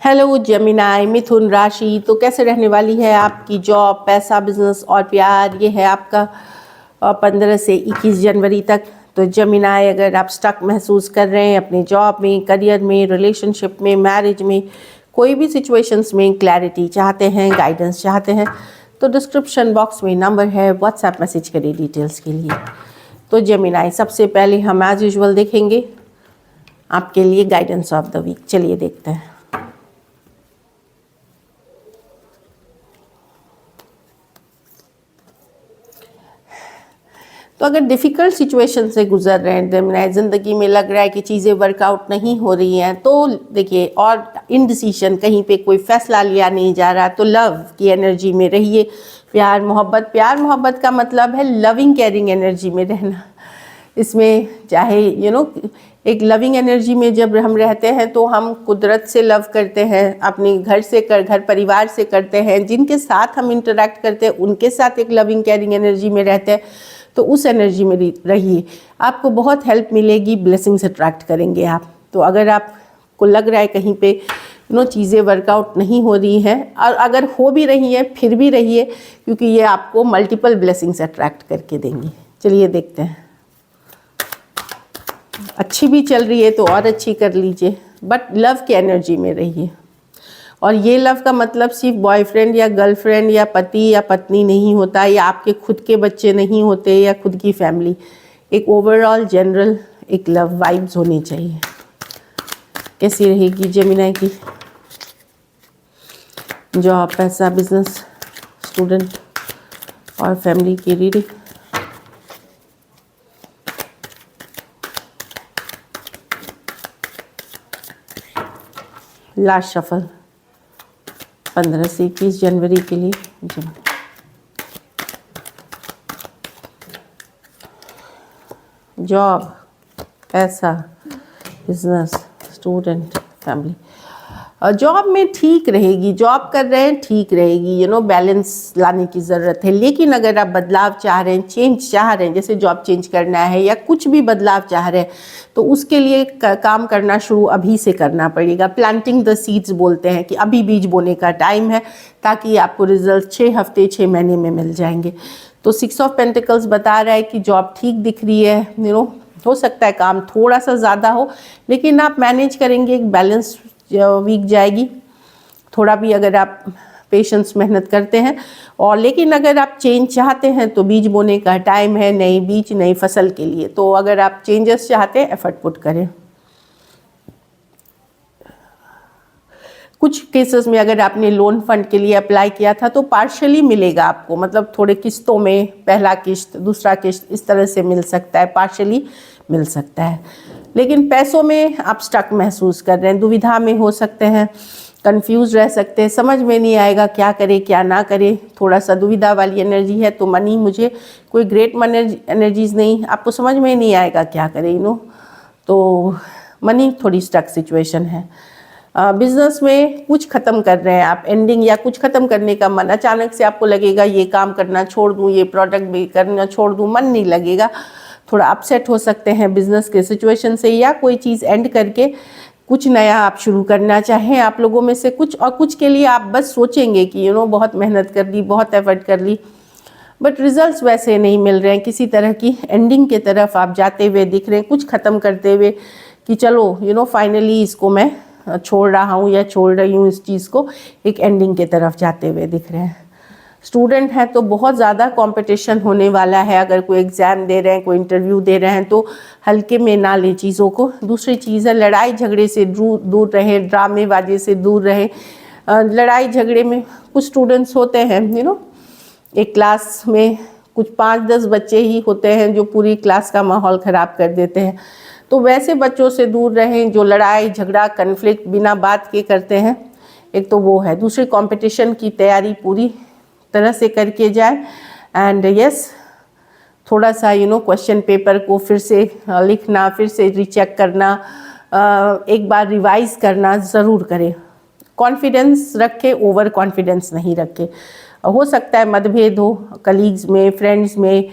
Hello Gemini, मिथुन राशि। तो कैसे रहने वाली है आपकी जॉब, पैसा, बिजनेस और प्यार। ये है आपका 15 से 21 जनवरी तक। तो जेमिनाई, अगर आप स्टक महसूस कर रहे हैं अपने जॉब में, करियर में, रिलेशनशिप में, मैरिज में, कोई भी सिचुएशंस में क्लैरिटी चाहते हैं, गाइडेंस चाहते हैं, तो डिस्क्रिप्शन बॉक्स में नंबर है, व्हाट्सएप मैसेज करिए डिटेल्स के लिए। तो जेमिनाई, सबसे पहले हम एज यूजुअल देखेंगे आपके लिए गाइडेंस ऑफ द वीक। चलिए देखते हैं। तो अगर डिफ़िकल्ट सिचुएशन से गुजर रहे हैं, ज़िंदगी में लग रहा है कि चीज़ें वर्कआउट नहीं हो रही हैं, तो देखिए, और इनडिसीशन, कहीं पे कोई फैसला लिया नहीं जा रहा, तो लव की एनर्जी में रहिए। प्यार मोहब्बत का मतलब है लविंग केयरिंग एनर्जी में रहना। इसमें चाहे एक लविंग एनर्जी में जब हम रहते हैं तो हम कुदरत से लव करते हैं, अपने घर परिवार से करते हैं, जिनके साथ हम इंटरेक्ट करते हैं उनके साथ एक लविंग केयरिंग एनर्जी में रहते हैं। तो उस एनर्जी में रहिए, आपको बहुत हेल्प मिलेगी, ब्लेसिंग्स अट्रैक्ट करेंगे आप। तो अगर आपको लग रहा है कहीं पे चीज़ें वर्कआउट नहीं हो रही हैं, और अगर हो भी रही हैं फिर भी रहिए, क्योंकि ये आपको मल्टीपल ब्लेसिंग्स अट्रैक्ट करके देंगी। चलिए देखते हैं। अच्छी भी चल रही है तो और अच्छी कर लीजिए, बट लव की एनर्जी में रहिए। और ये लव का मतलब सिर्फ बॉयफ्रेंड या गर्लफ्रेंड या पति या पत्नी नहीं होता, या आपके खुद के बच्चे नहीं होते, या खुद की फैमिली। एक ओवरऑल जनरल एक लव वाइब्स होनी चाहिए। कैसी रहेगी जेमिनाई की जॉब, पैसा, बिजनेस, स्टूडेंट और फैमिली की रीडिंग। लास्ट शफल 15 से 21 जनवरी के लिए। जॉब, पैसा, बिजनेस, स्टूडेंट, फैमिली। जॉब में ठीक रहेगी, जॉब कर रहे हैं ठीक रहेगी, बैलेंस लाने की ज़रूरत है। लेकिन अगर आप बदलाव चाह रहे हैं, चेंज चाह रहे हैं, जैसे जॉब चेंज करना है या कुछ भी बदलाव चाह रहे हैं, तो उसके लिए काम करना शुरू अभी से करना पड़ेगा। प्लांटिंग द सीड्स बोलते हैं कि अभी बीज बोने का टाइम है, ताकि आपको रिजल्ट 6 हफ्ते 6 महीने में मिल जाएंगे। तो 6 ऑफ पेंटिकल्स बता रहा है कि जॉब ठीक दिख रही है। हो सकता है काम थोड़ा सा ज़्यादा हो, लेकिन आप मैनेज करेंगे, एक बैलेंस वीक जाएगी। थोड़ा भी अगर आप पेशेंस मेहनत करते हैं, और लेकिन अगर आप चेंज चाहते हैं तो बीज बोने का टाइम है, नई बीज नई फसल के लिए। तो अगर आप चेंजेस चाहते हैं, एफर्ट पुट करें। कुछ केसेस में अगर आपने लोन फंड के लिए अप्लाई किया था तो पार्शली मिलेगा आपको, मतलब थोड़े किस्तों में, पहला किस्त दूसरा किस्त इस तरह से मिल सकता है, पार्शली मिल सकता है। लेकिन पैसों में आप स्टक महसूस कर रहे हैं, दुविधा में हो सकते हैं, कंफ्यूज रह सकते हैं, समझ में नहीं आएगा क्या करें क्या ना करें, थोड़ा सा दुविधा वाली एनर्जी है। तो मनी, मुझे कोई ग्रेट मनी एनर्जीज नहीं, आपको समझ में नहीं आएगा क्या करें, तो मनी थोड़ी स्टक सिचुएशन है। बिजनेस में कुछ ख़त्म कर रहे हैं आप, एंडिंग या कुछ ख़त्म करने का मन, अचानक से आपको लगेगा ये काम करना छोड़ दूँ, ये प्रोडक्ट भी करना छोड़ दूँ, मन नहीं लगेगा, थोड़ा अपसेट हो सकते हैं बिजनेस के सिचुएशन से, या कोई चीज़ एंड करके कुछ नया आप शुरू करना चाहें। आप लोगों में से कुछ, और कुछ के लिए आप बस सोचेंगे कि बहुत मेहनत कर ली, बहुत एफर्ट कर ली, बट रिजल्ट्स वैसे नहीं मिल रहे हैं। किसी तरह की एंडिंग के तरफ आप जाते हुए दिख रहे हैं, कुछ ख़त्म करते हुए कि चलो फाइनली इसको मैं छोड़ रहा हूँ या छोड़ रही हूँ, इस चीज़ को एक एंडिंग के तरफ जाते हुए दिख रहे हैं। स्टूडेंट हैं तो बहुत ज़्यादा कंपटीशन होने वाला है। अगर कोई एग्ज़ाम दे रहे हैं, कोई इंटरव्यू दे रहे हैं, तो हल्के में ना ले चीज़ों को। दूसरी चीज़ है, लड़ाई झगड़े से दूर रहें, ड्रामेबाजी से दूर रहें। लड़ाई झगड़े में कुछ स्टूडेंट्स होते हैं, एक क्लास में कुछ 5-10 बच्चे ही होते हैं जो पूरी क्लास का माहौल ख़राब कर देते हैं। तो वैसे बच्चों से दूर रहें जो लड़ाई झगड़ा कन्फ्लिक्ट बिना बात के करते हैं। एक तो वो है। दूसरी, कंपटीशन की तैयारी पूरी तरह से करके जाए। एंड यस, थोड़ा सा क्वेश्चन पेपर को फिर से लिखना, फिर से रीचेक करना, एक बार रिवाइज करना ज़रूर करें। कॉन्फिडेंस रखें, ओवर कॉन्फिडेंस नहीं रखें। हो सकता है मतभेद हो कलीग्स में, फ्रेंड्स में,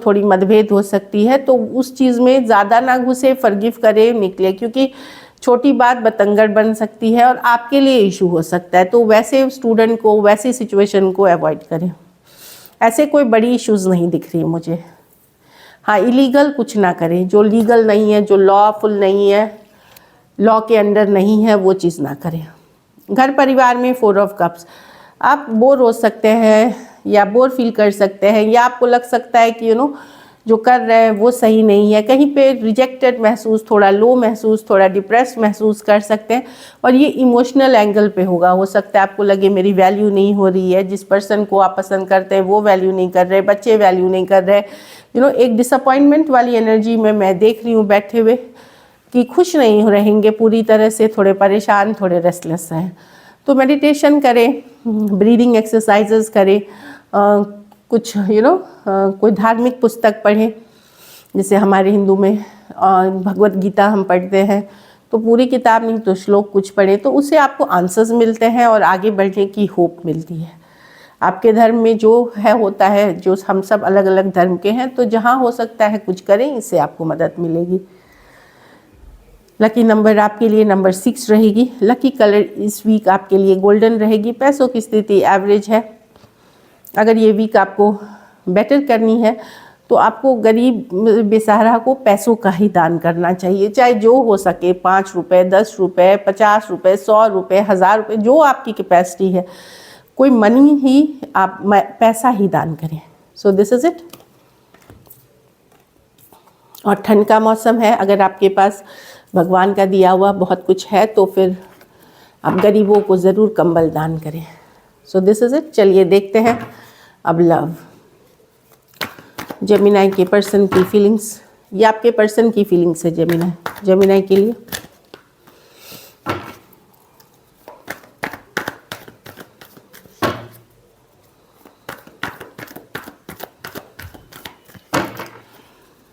थोड़ी मतभेद हो सकती है, तो उस चीज़ में ज़्यादा ना घुसे, फॉरगिव करें, निकले। क्योंकि छोटी बात बतंगड़ बन सकती है और आपके लिए इशू हो सकता है। तो वैसे स्टूडेंट को, वैसी सिचुएशन को अवॉइड करें। ऐसे कोई बड़ी इश्यूज़ नहीं दिख रही मुझे। हाँ, इलीगल कुछ ना करें, जो लीगल नहीं है, जो लॉफुल नहीं है, लॉ के अंडर नहीं है, वो चीज़ ना करें। घर परिवार में 4 ऑफ कप्स, आप बोर हो सकते हैं या बोर फील कर सकते हैं, या आपको लग सकता है कि जो कर रहे हैं वो सही नहीं है, कहीं पे रिजेक्टेड महसूस, थोड़ा लो महसूस, थोड़ा डिप्रेस महसूस कर सकते हैं। और ये इमोशनल एंगल पे होगा। हो सकता है आपको लगे मेरी वैल्यू नहीं हो रही है, जिस पर्सन को आप पसंद करते हैं वो वैल्यू नहीं कर रहे, बच्चे वैल्यू नहीं कर रहे। एक डिसअपॉइंटमेंट वाली एनर्जी में मैं देख रही हूँ बैठे हुए, कि खुश नहीं रहेंगे पूरी तरह से, थोड़े परेशान, थोड़े रेस्टलेस हैं। तो मेडिटेशन करें, ब्रीदिंग एक्सरसाइजेस करें, कुछ कोई धार्मिक पुस्तक पढ़ें। जैसे हमारे हिंदू में भगवत गीता हम पढ़ते हैं, तो पूरी किताब नहीं तो श्लोक कुछ पढ़ें, तो उससे आपको आंसर्स मिलते हैं और आगे बढ़ने की होप मिलती है। आपके धर्म में जो है होता है, जो हम सब अलग अलग धर्म के हैं, तो जहाँ हो सकता है कुछ करें, इससे आपको मदद मिलेगी। लकी नंबर आपके लिए नंबर 6 रहेगी। लकी कलर इस वीक आपके लिए गोल्डन रहेगी। पैसों की स्थिति एवरेज है। अगर ये वीक आपको बेटर करनी है तो आपको गरीब बेसहारा को पैसों का ही दान करना चाहिए, चाहे जो हो सके, 5 रुपये, 10 रुपये, 50 रुपये, 100 रुपये, 1000 रुपये, जो आपकी कैपेसिटी है, कोई मनी ही आप पैसा ही दान करें। So this is it. और ठंड का मौसम है, अगर आपके पास भगवान का दिया हुआ बहुत कुछ है तो फिर आप गरीबों को ज़रूर कंबल दान करें। So this is it. चलिए देखते हैं अब लव। जेमिनी के पर्सन की फीलिंग्स, ये आपके पर्सन की फीलिंग्स है जेमिनी के लिए।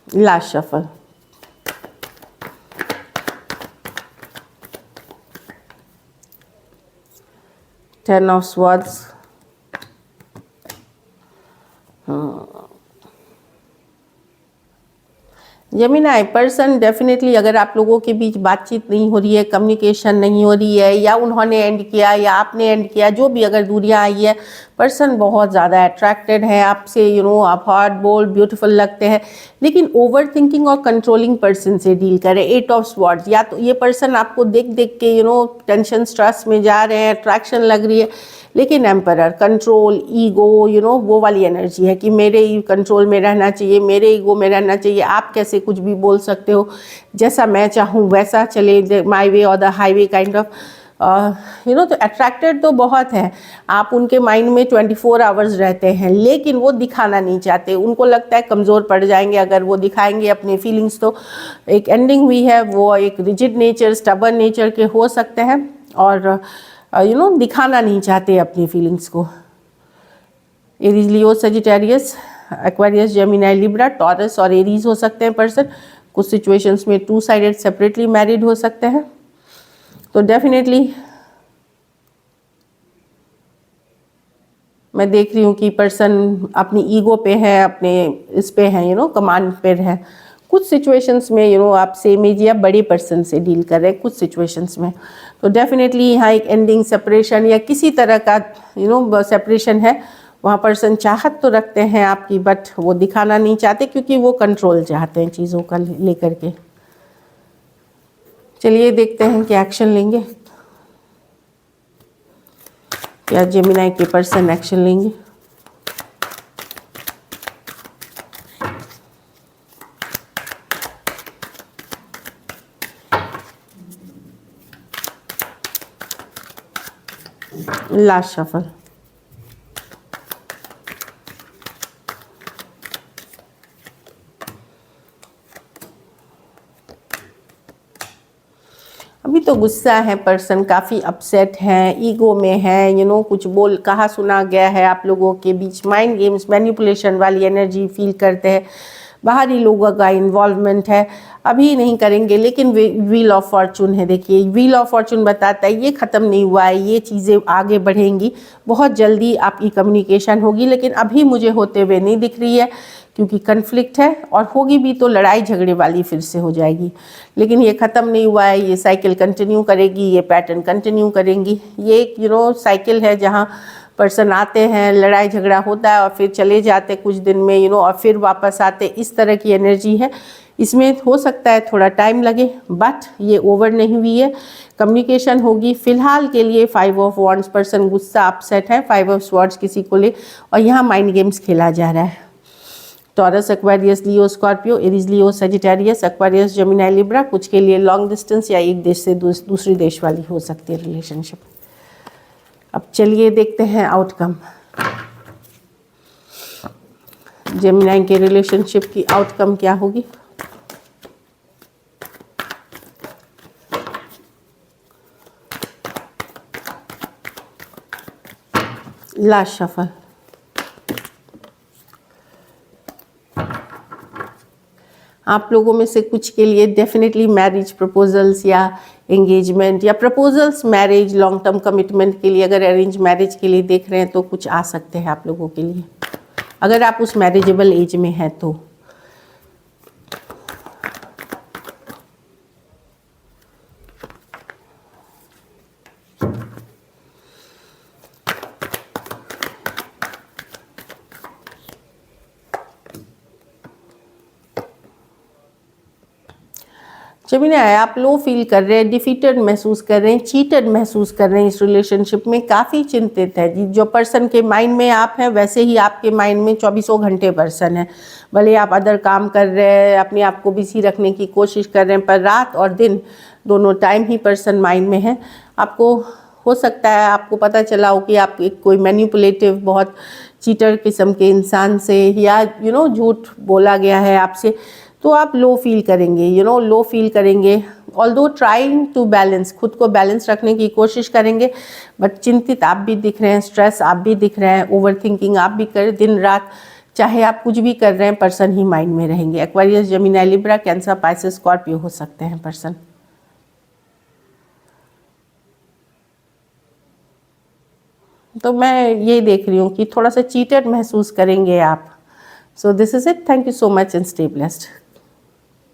Last shuffle. Ten of Swords। Gemini person definitely, अगर आप लोगों के बीच बातचीत नहीं हो रही है, कम्युनिकेशन नहीं हो रही है, या उन्होंने एंड किया या आपने एंड किया, जो भी अगर दूरियां आई है, पर्सन बहुत ज़्यादा अट्रैक्टेड है आपसे। आप हार्ड बोल्ड ब्यूटीफुल लगते हैं, लेकिन ओवर थिंकिंग और कंट्रोलिंग पर्सन से डील करें। 8 ऑफ स्वॉर्ड्स, या तो ये पर्सन आपको देख देख के टेंशन स्ट्रेस में जा रहे हैं, अट्रैक्शन लग रही है, लेकिन एम्परर, कंट्रोल, ईगो, वो वाली एनर्जी है कि मेरे कंट्रोल में रहना चाहिए, मेरे ईगो में रहना चाहिए। आप कैसे कुछ भी बोल सकते हो, जैसा मैं चाहूँ वैसा चले, माई वे और द हाईवे काइंड ऑफ। तो अट्रैक्टेड तो बहुत है, आप उनके माइंड में 24 आवर्स रहते हैं, लेकिन वो दिखाना नहीं चाहते। उनको लगता है कमज़ोर पड़ जाएंगे अगर वो दिखाएंगे अपने फीलिंग्स। तो एक एंडिंग हुई है, वो एक रिजिड नेचर, स्टबर्न नेचर के हो सकते हैं, और दिखाना नहीं चाहते अपनी फीलिंग्स को। Aries, Leo, Sagittarius, Aquarius, Gemini, Libra, Taurus और एरीज हो सकते हैं पर्सन। कुछ सिचुएशंस में 2 साइडेड सेपरेटली मैरिड हो सकते हैं। तो डेफिनेटली मैं देख रही हूँ कि पर्सन अपनी ईगो पे है, अपने इस पे है, कमांड पे है। कुछ सिचुएशंस में आप सेम एज या बड़े पर्सन से डील कर रहे हैं कुछ सिचुएशंस में। तो डेफिनेटली यहाँ एक एंडिंग, सेपरेशन या किसी तरह का सेपरेशन है। वहाँ पर्सन चाहत तो रखते हैं आपकी, बट वो दिखाना नहीं चाहते क्योंकि वो कंट्रोल चाहते हैं चीज़ों का लेकर के। चलिए देखते हैं क्या एक्शन लेंगे, क्या जेमिनी के पर्सन एक्शन लेंगे। Last shuffle. अभी तो गुस्सा है पर्सन, काफ़ी अपसेट हैं, ईगो में है, कुछ कहा सुना गया है आप लोगों के बीच। माइंड गेम्स, मैनिपुलेशन वाली एनर्जी फील करते हैं। बाहरी लोगों का इन्वॉल्वमेंट है, अभी नहीं करेंगे, लेकिन व्हील ऑफ फॉर्चून है। देखिए व्हील ऑफ फॉर्चून बताता है ये ख़त्म नहीं हुआ है, ये चीज़ें आगे बढ़ेंगी, बहुत जल्दी आपकी कम्युनिकेशन होगी, लेकिन अभी मुझे होते हुए नहीं दिख रही है, क्योंकि कन्फ्लिक्ट है, और होगी भी तो लड़ाई झगड़े वाली फिर से हो जाएगी। लेकिन ये ख़त्म नहीं हुआ है, ये साइकिल कंटिन्यू करेगी, ये पैटर्न कंटिन्यू करेंगी। ये एक साइकिल है जहाँ पर्सन आते हैं, लड़ाई झगड़ा होता है और फिर चले जाते कुछ दिन में और फिर वापस आते, इस तरह की एनर्जी है। इसमें हो सकता है थोड़ा टाइम लगे, बट ये ओवर नहीं हुई है। कम्युनिकेशन होगी। फिलहाल के लिए 5 ऑफ वॉन्ड्स, पर्सन गुस्सा अपसेट है, 5 ऑफ स्वॉर्ड्स किसी को ले, और यहाँ माइंड गेम्स खेला जा रहा है। टॉरस, एक्वेरियस, लियो, Scorpio, Aries, Leo, Sagittarius, Aquarius, Gemini, Libra, कुछ के लिए लॉन्ग डिस्टेंस या एक देश से दूसरी देश वाली हो सकती है रिलेशनशिप। अब चलिए देखते हैं आउटकम। जेमिनी के रिलेशनशिप की आउटकम क्या होगी। Last shuffle. आप लोगों में से कुछ के लिए डेफिनेटली मैरिज प्रपोजल्स या एंगेजमेंट या proposals, marriage, long term commitment के लिए, अगर अरेंज मैरिज के लिए देख रहे हैं तो कुछ आ सकते हैं आप लोगों के लिए, अगर आप उस मैरिजेबल एज में हैं तो। जेमिनी, आप लो फील कर रहे हैं, डिफीटेड महसूस कर रहे हैं, चीटेड महसूस कर रहे हैं, इस रिलेशनशिप में काफ़ी चिंतित है जी। जो पर्सन के माइंड में आप हैं वैसे ही आपके माइंड में 24 घंटे पर्सन है। भले आप अदर काम कर रहे हैं, अपने आप को बिजी रखने की कोशिश कर रहे हैं, पर रात और दिन दोनों टाइम ही पर्सन माइंड में है। आपको हो सकता है आपको पता चला हो कि आप एक कोई मैनिपुलेटिव, बहुत चीटर किस्म के इंसान से या झूठ बोला गया है आपसे, तो आप लो फील करेंगे, लो फील करेंगे। ऑल्दो ट्राइंग टू बैलेंस, खुद को बैलेंस रखने की कोशिश करेंगे, बट चिंतित आप भी दिख रहे हैं, स्ट्रेस आप भी दिख रहे हैं, ओवर थिंकिंग आप भी करें दिन रात, चाहे आप कुछ भी कर रहे हैं पर्सन ही माइंड में रहेंगे। Aquarius, Gemini, Libra, cancer, Pisces, Scorpio हो सकते हैं पर्सन। तो मैं ये देख रही हूँ कि थोड़ा सा चीटेड महसूस करेंगे आप। So this is it. Thank you so much and stay blessed.